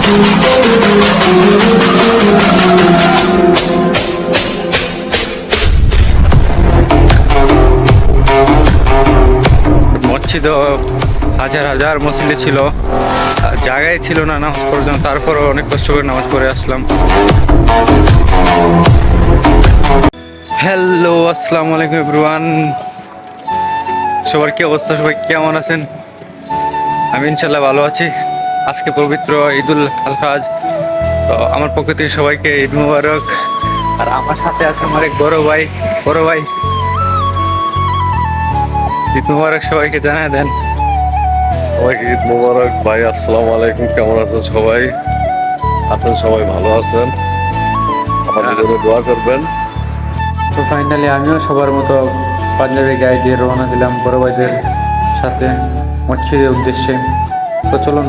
মসজিদ হাজার হাজার মুসল্লি ছিল, জায়গায় ছিল না নামাজ পড়ার জন্য, তারপরও অনেক কষ্ট করে নামাজ পড়ে আসলাম। হ্যালো, আসসালামু আলাইকুম এভরিওয়ান। সবার কি অবস্থা, সবাই কেমন আছেন? আমি ইনশাল্লাহ ভালো আছি। আজকে পবিত্র ঈদুল আজহা, তো আমার পক্ষ থেকে সবাইকে ঈদ মুবারক। আর আমার সাথে আছে আমার এক বড় ভাই ঈদ মুবারক সবাইকে জানায় দেন। সবাইকে ঈদ মোবারক ভাই। আসসালামু আলাইকুম, কেমন আছেন সবাই? সবাই ভালো আছেন? আমাদের জন্য দোয়া করবেন। তো ফাইনালি আমিও সবার মতো পাঞ্জাবি গায়ে দিয়ে রওনা দিলাম বড় ভাইদের সাথে মসজিদের উদ্দেশ্যে। তো চলুন।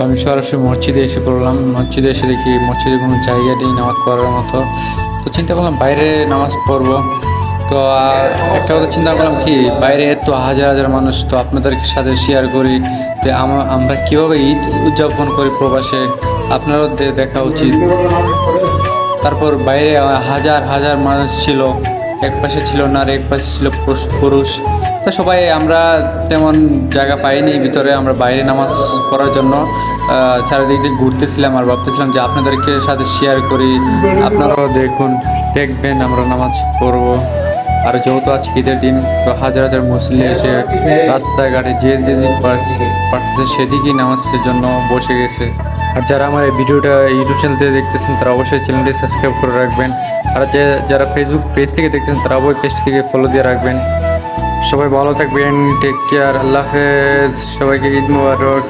আমি সরাসরি মসজিদে এসে পড়লাম। মসজিদে এসে দেখি মসজিদে কোনো জায়গা নেই নামাজ পড়ার মতো। তো চিন্তা করলাম বাইরে নামাজ পড়বো। তো একটা কথা চিন্তা করলাম কি, বাইরে এত হাজার হাজার মানুষ, তো আপনাদের সাথে শেয়ার করি যে আমরা কীভাবে ঈদ উদযাপন করি প্রবাসে, আপনারও দেখা উচিত। তারপর বাইরে হাজার হাজার মানুষ ছিল, এক পাশে ছিল নারী, এক পাশে ছিল পুরুষ। তো সবাই আমরা তেমন জায়গা পাইনি ভিতরে, আমরা বাইরে নামাজ পড়ার জন্য চারিদিক দিয়ে ঘুরতেছিলাম আর ভাবতেছিলাম যে আপনাদেরকে সাথে শেয়ার করি, আপনারাও দেখবেন আমরা নামাজ পড়বো। আর যেহেতু আজকে ঈদের দিন, তো হাজার হাজার মুসলিম এসে রাস্তাঘাটে যেদিক পারতেছে সেদিকেই নামাজের জন্য বসে গেছে। আর যারা আমার এই ভিডিওটা ইউটিউব চ্যানেল থেকে দেখতেছেন তারা অবশ্যই চ্যানেলটি সাবস্ক্রাইব করে রাখবেন। আর যারা ফেসবুক পেজ থেকে দেখতেছেন তারা অবশ্যই পেজটি থেকে ফলো দিয়ে রাখবেন। সবাই ভালো থাকবেন, টেক কেয়ার, আল্লাহ হাফেজ। সবাইকে ঈদ মুবারক।